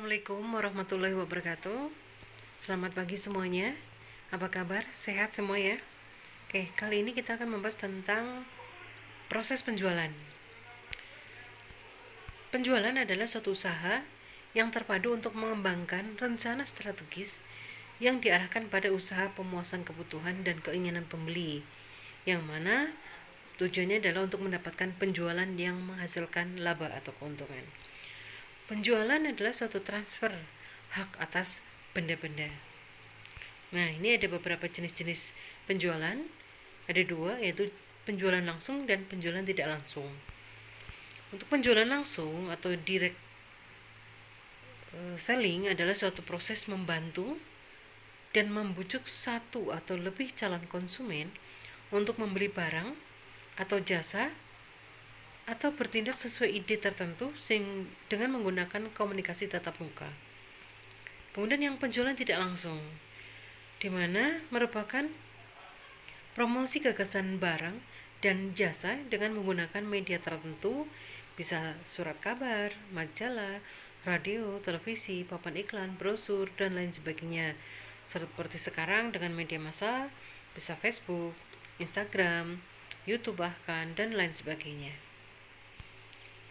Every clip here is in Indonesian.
Assalamualaikum warahmatullahi wabarakatuh. Selamat pagi semuanya. Apa kabar? Sehat semua ya? Oke, kali ini kita akan membahas tentang proses penjualan. Penjualan adalah suatu usaha yang terpadu untuk mengembangkan rencana strategis yang diarahkan pada usaha pemuasan kebutuhan dan keinginan pembeli, yang mana tujuannya adalah untuk mendapatkan penjualan yang menghasilkan laba atau keuntungan. Penjualan adalah suatu transfer hak atas benda-benda. Nah, ini ada beberapa jenis-jenis penjualan. Ada dua, yaitu penjualan langsung dan penjualan tidak langsung. Untuk penjualan langsung atau direct selling adalah suatu proses membantu dan membujuk satu atau lebih calon konsumen untuk membeli barang atau jasa atau bertindak sesuai ide tertentu dengan menggunakan komunikasi tatap muka. Kemudian yang penjualan tidak langsung, di mana merupakan promosi gagasan barang dan jasa dengan menggunakan media tertentu, bisa surat kabar, majalah, radio, televisi, papan iklan, brosur, dan lain sebagainya. Seperti sekarang dengan media massa, bisa Facebook, Instagram, YouTube bahkan, dan lain sebagainya.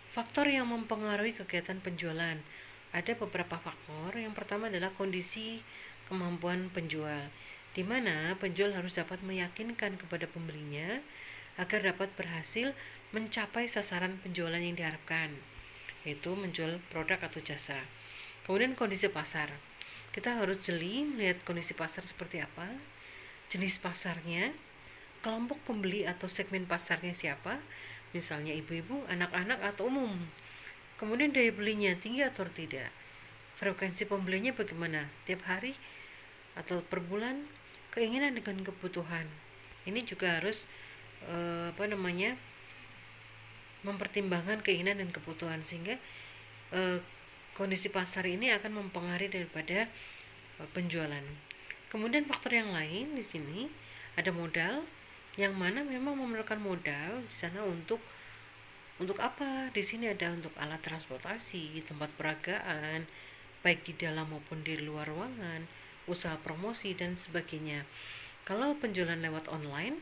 Faktor yang mempengaruhi kegiatan penjualan. Ada beberapa faktor. Yang pertama adalah kondisi kemampuan penjual, di mana penjual harus dapat meyakinkan kepada pembelinya agar dapat berhasil mencapai sasaran penjualan yang diharapkan, yaitu menjual produk atau jasa. Kemudian kondisi pasar. Kita harus jeli melihat kondisi pasar seperti apa, jenis pasarnya, kelompok pembeli atau segmen pasarnya siapa, misalnya ibu-ibu, anak-anak, atau umum. Kemudian daya belinya tinggi atau tidak, frekuensi pembelinya bagaimana, tiap hari atau per bulan, keinginan dengan kebutuhan. Ini juga harus mempertimbangkan keinginan dan kebutuhan, sehingga kondisi pasar ini akan mempengaruhi daripada penjualan. Kemudian faktor yang lain di sini ada modal, yang mana memang memerlukan modal di sana untuk apa? Di sini ada untuk alat transportasi, tempat peragaan, baik di dalam maupun di luar ruangan, usaha promosi dan sebagainya. Kalau penjualan lewat online,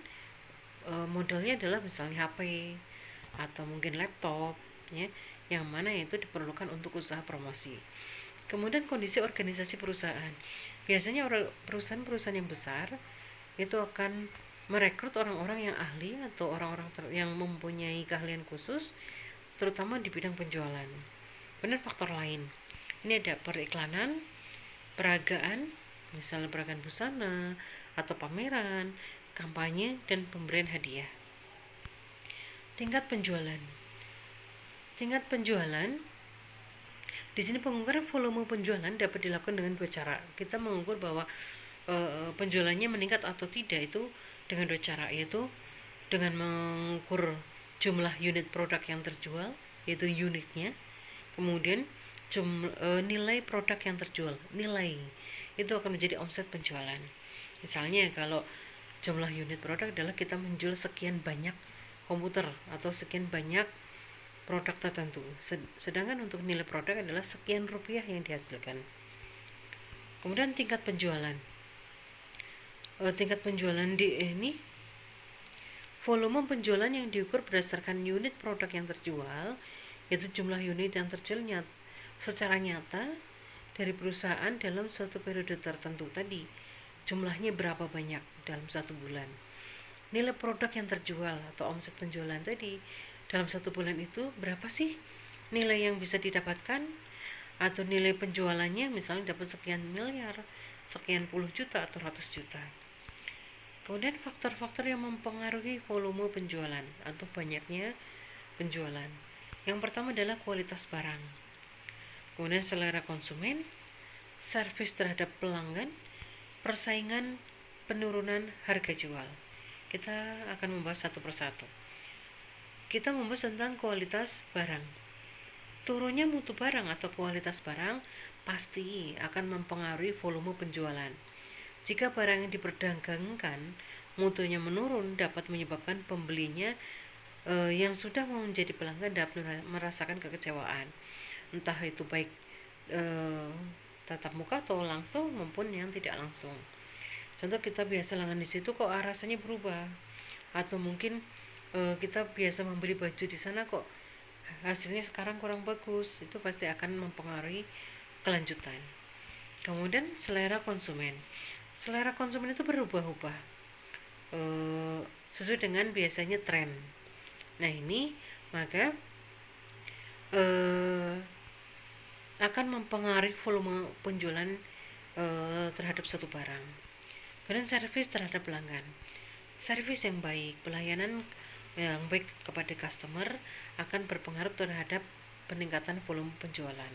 modalnya adalah misalnya HP atau mungkin laptop, ya, yang mana itu diperlukan untuk usaha promosi. Kemudian kondisi organisasi perusahaan. Biasanya perusahaan-perusahaan yang besar itu akan merekrut orang-orang yang ahli atau orang-orang yang mempunyai keahlian khusus, terutama di bidang penjualan. Kemudian faktor lain. Ini ada periklanan, peragaan, misalnya peragaan busana atau pameran, kampanye, dan pemberian hadiah. Tingkat penjualan. Tingkat penjualan di sini pengukuran volume penjualan dapat dilakukan dengan dua cara. Kita mengukur bahwa penjualannya meningkat atau tidak itu dengan dua cara, yaitu dengan mengukur jumlah unit produk yang terjual, yaitu unitnya. Kemudian nilai produk yang terjual, nilai itu akan menjadi omset penjualan. Misalnya kalau jumlah unit produk adalah kita menjual sekian banyak komputer atau sekian banyak produk tertentu, sedangkan untuk nilai produk adalah sekian rupiah yang dihasilkan. Kemudian tingkat penjualan. Tingkat penjualan di ini volume penjualan yang diukur berdasarkan unit produk yang terjual, yaitu jumlah unit yang terjual secara nyata dari perusahaan dalam suatu periode tertentu tadi. Jumlahnya berapa banyak dalam satu bulan. Nilai produk yang terjual atau omset penjualan tadi dalam satu bulan itu berapa sih nilai yang bisa didapatkan, atau nilai penjualannya misalnya dapat sekian miliar, sekian puluh juta atau ratus juta. Kemudian faktor-faktor yang mempengaruhi volume penjualan atau banyaknya penjualan. Yang pertama adalah kualitas barang, kemudian selera konsumen, servis terhadap pelanggan, persaingan, penurunan harga jual. Kita akan membahas satu persatu. Kita membahas tentang kualitas barang. Turunnya mutu barang atau kualitas barang pasti akan mempengaruhi volume penjualan. Jika barang yang diperdagangkan mutunya menurun, dapat menyebabkan pembelinya yang sudah menjadi pelanggan dapat merasakan kekecewaan. Entah itu baik eh, tatap muka atau langsung maupun yang tidak langsung. Contoh kita biasa langgan di situ kok rasanya berubah, atau mungkin kita biasa membeli baju di sana kok hasilnya sekarang kurang bagus, itu pasti akan mempengaruhi kelanjutan. Kemudian selera konsumen itu berubah-ubah sesuai dengan biasanya tren. Nah ini maka akan mempengaruhi volume penjualan terhadap satu barang. Kemudian servis terhadap pelanggan. Servis yang baik, pelayanan yang baik kepada customer akan berpengaruh terhadap peningkatan volume penjualan.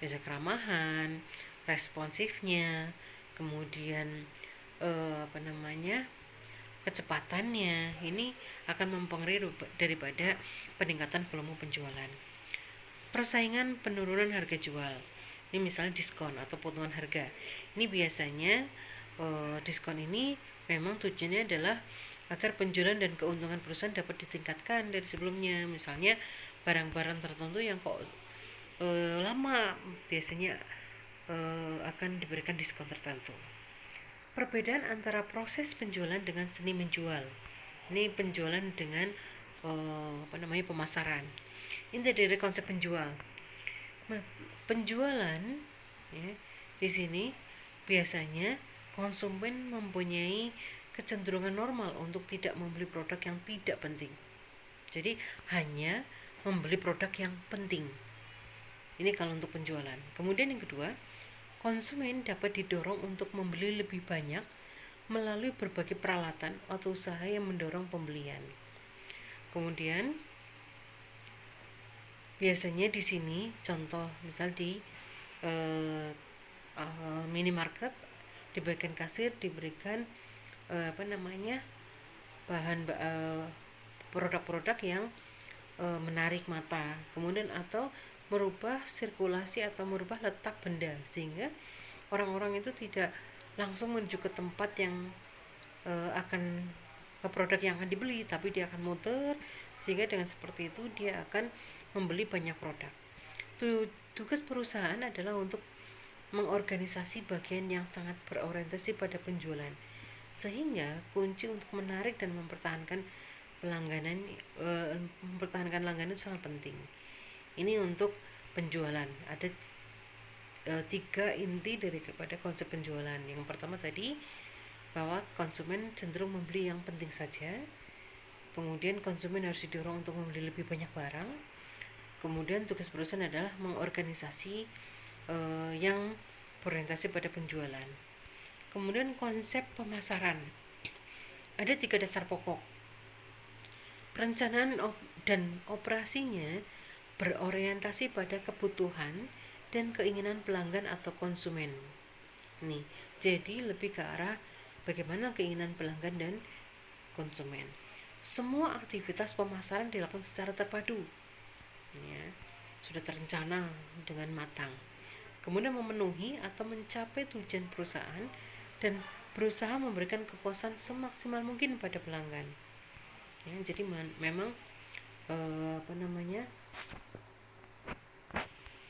Bisa keramahan, responsifnya, kemudian kecepatannya, ini akan mempengaruhi daripada peningkatan volume penjualan. Persaingan penurunan harga jual, ini misalnya diskon atau potongan harga. Ini biasanya diskon ini memang tujuannya adalah agar penjualan dan keuntungan perusahaan dapat ditingkatkan dari sebelumnya. Misalnya barang-barang tertentu yang kok lama biasanya akan diberikan diskon tertentu. Perbedaan antara proses penjualan dengan seni menjual. Ini penjualan dengan pemasaran. Ini dari konsep penjual. Nah, penjualan ya, di sini biasanya konsumen mempunyai kecenderungan normal untuk tidak membeli produk yang tidak penting. Jadi hanya membeli produk yang penting. Ini kalau untuk penjualan. Kemudian yang kedua, konsumen dapat didorong untuk membeli lebih banyak melalui berbagai peralatan atau usaha yang mendorong pembelian. Kemudian biasanya di sini contoh misal di minimarket, di bagian kasir diberikan bahan produk-produk yang menarik mata, kemudian atau merubah sirkulasi atau merubah letak benda sehingga orang-orang itu tidak langsung menuju ke tempat yang akan ke produk yang akan dibeli, tapi dia akan muter sehingga dengan seperti itu dia akan membeli banyak produk. Tugas perusahaan adalah untuk mengorganisasi bagian yang sangat berorientasi pada penjualan, sehingga kunci untuk menarik dan mempertahankan langganan itu sangat penting. Ini untuk penjualan ada 3 inti daripada konsep penjualan. Yang pertama tadi bahwa konsumen cenderung membeli yang penting saja, kemudian konsumen harus didorong untuk membeli lebih banyak barang, kemudian tugas perusahaan adalah mengorganisasi yang berorientasi pada penjualan. Kemudian konsep pemasaran ada 3 dasar pokok. Perencanaan dan operasinya berorientasi pada kebutuhan dan keinginan pelanggan atau konsumen. Nih, jadi lebih ke arah bagaimana keinginan pelanggan dan konsumen. Semua aktivitas pemasaran dilakukan secara terpadu, ya, sudah terencana dengan matang. Kemudian memenuhi atau mencapai tujuan perusahaan dan berusaha memberikan kepuasan semaksimal mungkin pada pelanggan. Ya, jadi memang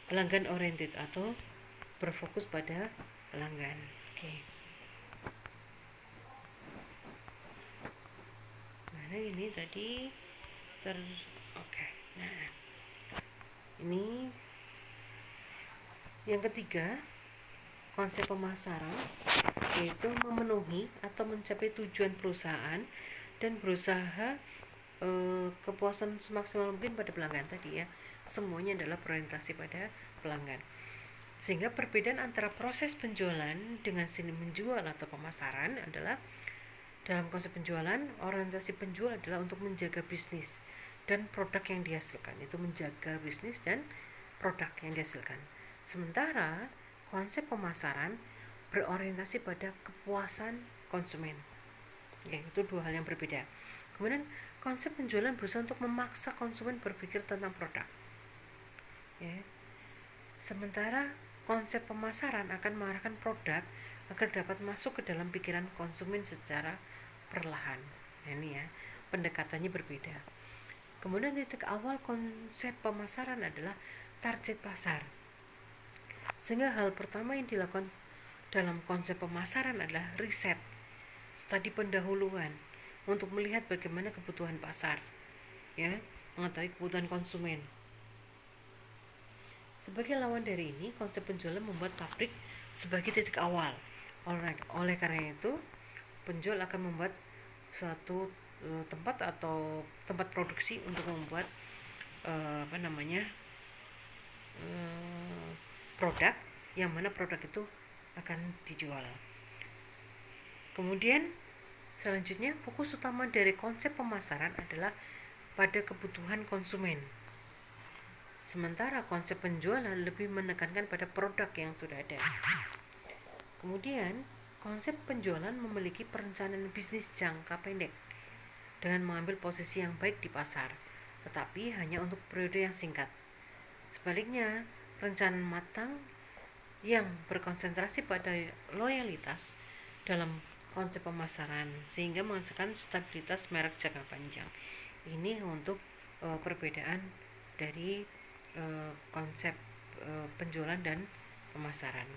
pelanggan oriented atau berfokus pada pelanggan. Oke. Nah, ini tadi oke. Nah, ini yang ketiga, konsep pemasaran yaitu memenuhi atau mencapai tujuan perusahaan dan berusaha kepuasan semaksimal mungkin pada pelanggan tadi ya. Semuanya adalah berorientasi pada pelanggan. Sehingga perbedaan antara proses penjualan dengan seni menjual atau pemasaran adalah dalam konsep penjualan, orientasi penjual adalah untuk menjaga bisnis dan produk yang dihasilkan. Itu menjaga bisnis dan produk yang dihasilkan. Sementara konsep pemasaran berorientasi pada kepuasan konsumen. Ya, itu 2 hal yang berbeda. Kemudian konsep penjualan berusaha untuk memaksa konsumen berpikir tentang produk. Ya. Sementara konsep pemasaran akan mengarahkan produk agar dapat masuk ke dalam pikiran konsumen secara perlahan. Nah, ini ya, pendekatannya berbeda. Kemudian titik awal konsep pemasaran adalah target pasar. Sehingga hal pertama yang dilakukan dalam konsep pemasaran adalah riset, studi pendahuluan untuk melihat bagaimana kebutuhan pasar, ya, mengetahui kebutuhan konsumen. Sebagai lawan dari ini, konsep penjualan membuat pabrik sebagai titik awal. Oleh karena itu, penjual akan membuat suatu tempat atau tempat produksi untuk membuat produk, yang mana produk itu akan dijual. Kemudian selanjutnya, fokus utama dari konsep pemasaran adalah pada kebutuhan konsumen. Sementara konsep penjualan lebih menekankan pada produk yang sudah ada. Kemudian, konsep penjualan memiliki perencanaan bisnis jangka pendek dengan mengambil posisi yang baik di pasar, tetapi hanya untuk periode yang singkat. Sebaliknya, perencanaan matang yang berkonsentrasi pada loyalitas dalam konsep pemasaran sehingga menghasilkan stabilitas merek jangka panjang. Ini untuk perbedaan dari konsep penjualan dan pemasaran.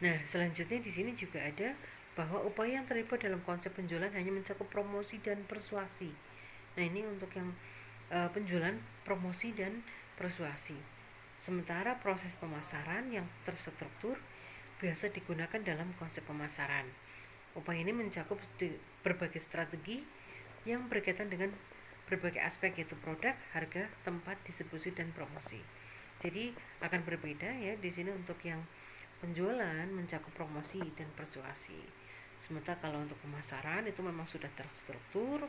Nah, selanjutnya di sini juga ada bahwa upaya yang terlibat dalam konsep penjualan hanya mencakup promosi dan persuasi. Nah, ini untuk yang penjualan, promosi dan persuasi. Sementara proses pemasaran yang terstruktur biasa digunakan dalam konsep pemasaran. Upaya ini mencakup berbagai strategi yang berkaitan dengan berbagai aspek, yaitu produk, harga, tempat, distribusi, dan promosi. Jadi akan berbeda ya di sini untuk yang penjualan mencakup promosi dan persuasi. Sementara kalau untuk pemasaran itu memang sudah terstruktur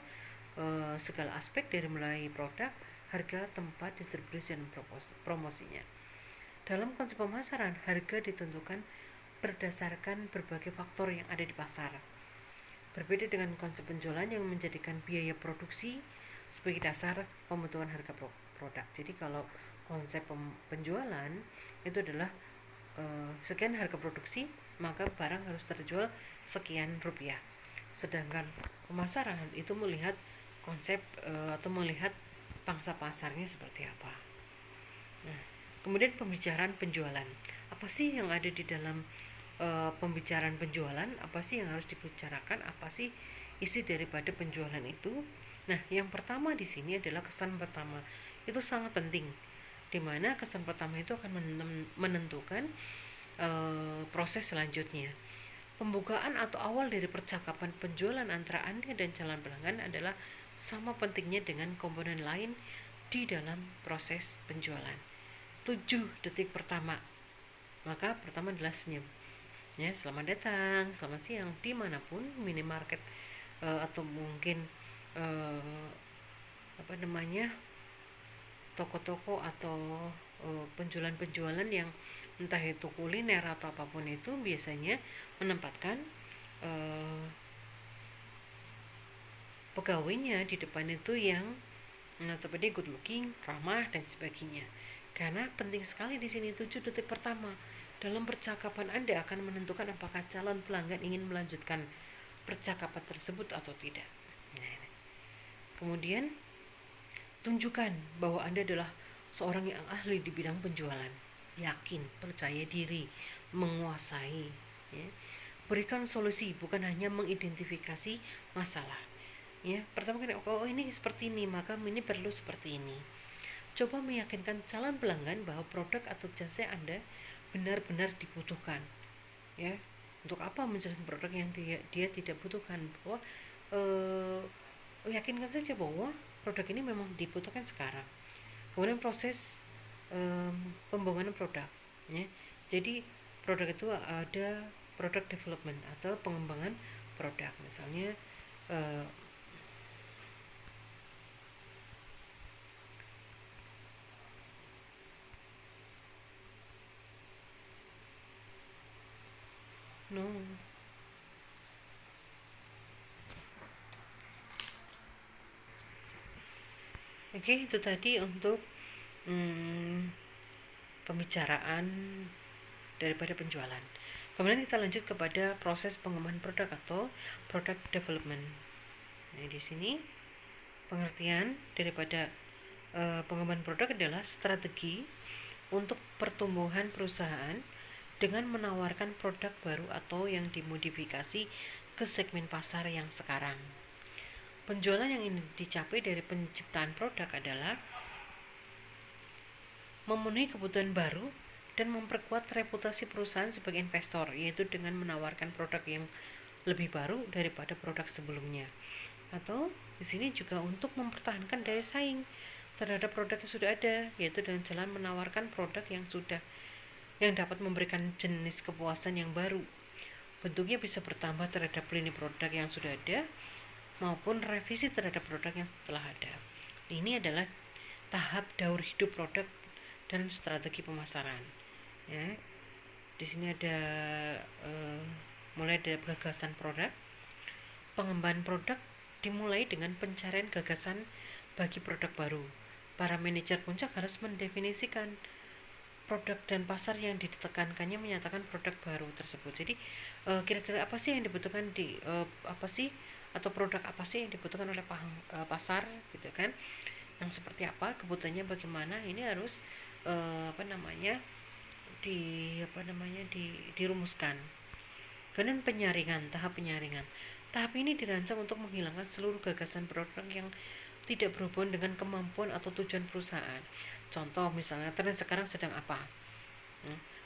segala aspek dari mulai produk, harga, tempat, distribusi, dan promosinya. Dalam konsep pemasaran, harga ditentukan berdasarkan berbagai faktor yang ada di pasar. Berbeda dengan konsep penjualan yang menjadikan biaya produksi sebagai dasar pembentukan harga produk. Jadi kalau konsep penjualan itu adalah sekian harga produksi, maka barang harus terjual sekian rupiah. Sedangkan pemasaran itu melihat konsep atau melihat pangsa pasarnya seperti apa. Nah, kemudian pembicaraan penjualan. Apa sih yang ada di dalam pembicaraan penjualan? Apa sih yang harus dibicarakan? Apa sih isi daripada penjualan itu? Nah, yang pertama di sini adalah kesan pertama. Itu sangat penting, di mana kesan pertama itu akan menentukan proses selanjutnya. Pembukaan atau awal dari percakapan penjualan antara Anda dan calon pelanggan adalah sama pentingnya dengan komponen lain di dalam proses penjualan. 7 detik pertama, maka pertama adalah senyum. Ya, selamat datang, selamat siang, dimanapun, minimarket atau mungkin toko-toko atau penjualan-penjualan yang entah itu kuliner atau apapun itu biasanya menempatkan pegawainya di depan itu yang notabene good looking, ramah dan sebagainya. Karena penting sekali di sini 7 detik pertama dalam percakapan Anda akan menentukan apakah calon pelanggan ingin melanjutkan percakapan tersebut atau tidak. Nah, kemudian tunjukkan bahwa Anda adalah seorang yang ahli di bidang penjualan, yakin, percaya diri, menguasai. Ya. Berikan solusi, bukan hanya mengidentifikasi masalah. Ya, pertama kan, oh ini seperti ini, maka ini perlu seperti ini. Coba meyakinkan calon pelanggan bahwa produk atau jasa Anda benar-benar dibutuhkan. Ya, untuk apa menjelaskan produk yang dia tidak butuhkan? Bahwa yakinkan saja bahwa produk ini memang dibutuhkan sekarang. Kemudian proses pembangunan produk, ya. Jadi produk itu ada product development atau pengembangan produk, misalnya no. Oke, itu tadi untuk pembicaraan daripada penjualan. Kemudian kita lanjut kepada proses pengembangan produk atau product development. Nah, di sini pengertian daripada pengembangan produk adalah strategi untuk pertumbuhan perusahaan dengan menawarkan produk baru atau yang dimodifikasi ke segmen pasar yang sekarang. Penjualan yang ingin dicapai dari penciptaan produk adalah memenuhi kebutuhan baru dan memperkuat reputasi perusahaan sebagai investor, yaitu dengan menawarkan produk yang lebih baru daripada produk sebelumnya. Atau di sini juga untuk mempertahankan daya saing terhadap produk yang sudah ada, yaitu dengan jalan menawarkan produk yang dapat memberikan jenis kepuasan yang baru. Bentuknya bisa bertambah terhadap lini produk yang sudah ada maupun revisi terhadap produk yang telah ada. Ini adalah tahap daur hidup produk dan strategi pemasaran. Ya, di sini ada mulai dari gagasan produk. Pengembangan produk dimulai dengan pencarian gagasan bagi produk baru. Para manajer puncak harus mendefinisikan produk dan pasar yang ditekankannya menyatakan produk baru tersebut. Jadi kira-kira apa sih yang dibutuhkan apa sih atau produk apa sih yang dibutuhkan oleh pasar gitu kan? Yang seperti apa, kebutuhannya bagaimana, ini harus dirumuskan. Kemudian tahap penyaringan. Tahap ini dirancang untuk menghilangkan seluruh gagasan produk yang tidak berhubungan dengan kemampuan atau tujuan perusahaan. Contoh misalnya tren sekarang sedang apa?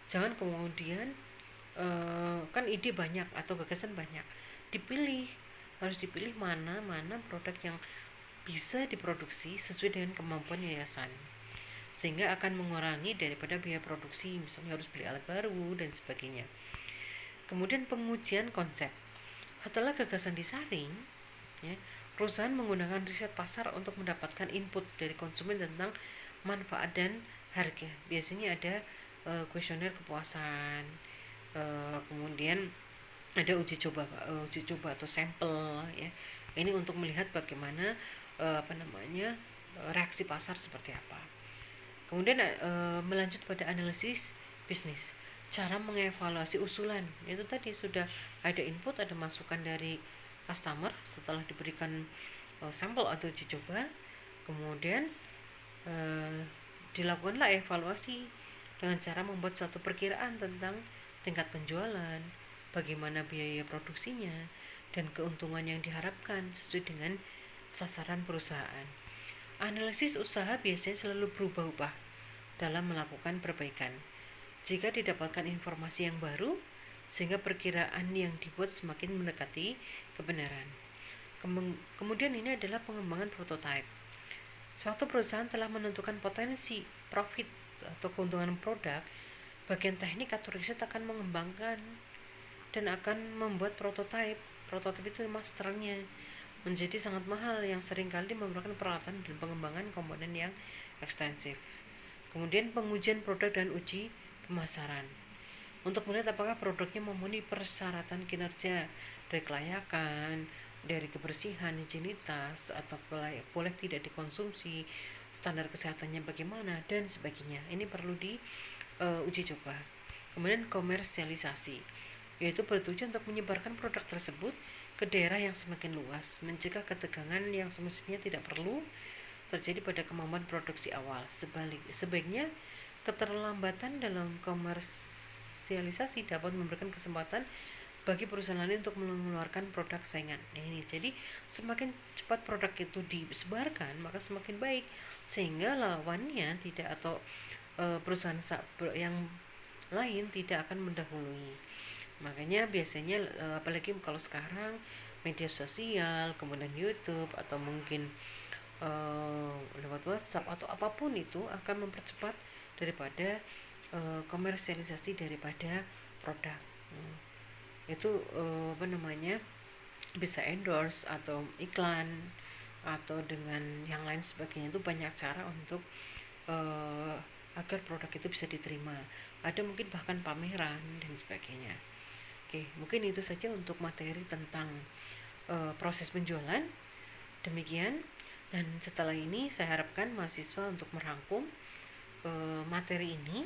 Jangan kemudian kan ide banyak atau gagasan banyak, harus dipilih mana produk yang bisa diproduksi sesuai dengan kemampuan yayasan, sehingga akan mengurangi daripada biaya produksi, misalnya harus beli alat baru dan sebagainya. Kemudian pengujian konsep. Setelah gagasan disaring, ya, perusahaan menggunakan riset pasar untuk mendapatkan input dari konsumen tentang manfaat dan harga. Biasanya ada kuesioner kepuasan, kemudian ada uji coba atau sampel, ya. Ini untuk melihat bagaimana reaksi pasar seperti apa. Kemudian melanjut pada analisis bisnis, cara mengevaluasi usulan. Itu tadi sudah ada input, ada masukan dari customer setelah diberikan sampel atau uji coba, kemudian dilakukanlah evaluasi dengan cara membuat suatu perkiraan tentang tingkat penjualan, bagaimana biaya produksinya, dan keuntungan yang diharapkan sesuai dengan sasaran perusahaan. Analisis usaha biasanya selalu berubah-ubah dalam melakukan perbaikan jika didapatkan informasi yang baru, sehingga perkiraan yang dibuat semakin mendekati kebenaran. Kemudian ini adalah pengembangan prototipe. Suatu perusahaan telah menentukan potensi profit atau keuntungan produk, bagian teknik atau riset akan mengembangkan dan akan membuat prototipe. Prototipe itu masternya menjadi sangat mahal, yang seringkali memerlukan peralatan dan pengembangan komponen yang ekstensif. Kemudian pengujian produk dan uji pemasaran untuk melihat apakah produknya memenuhi persyaratan kinerja, dari kelayakan, dari kebersihan, higienitas, atau boleh tidak dikonsumsi, standar kesehatannya bagaimana, dan sebagainya. Ini perlu diuji coba. Kemudian komersialisasi, yaitu bertujuan untuk menyebarkan produk tersebut ke daerah yang semakin luas, mencegah ketegangan yang semestinya tidak perlu terjadi pada kemampuan produksi awal. Sebaiknya keterlambatan dalam komersialisasi dapat memberikan kesempatan bagi perusahaan lain untuk mengeluarkan produk saingan. Ini jadi semakin cepat produk itu disebarkan, maka semakin baik, sehingga lawannya tidak atau perusahaan yang lain tidak akan mendahului. Makanya biasanya apalagi kalau sekarang media sosial, kemudian YouTube, atau mungkin lewat WhatsApp atau apapun itu akan mempercepat daripada komersialisasi daripada produk. Itu bisa endorse atau iklan atau dengan yang lain sebagainya. Itu banyak cara untuk agar produk itu bisa diterima. Ada mungkin bahkan pameran dan sebagainya. Oke, mungkin itu saja untuk materi tentang proses penjualan. Demikian, dan setelah ini saya harapkan mahasiswa untuk merangkum materi ini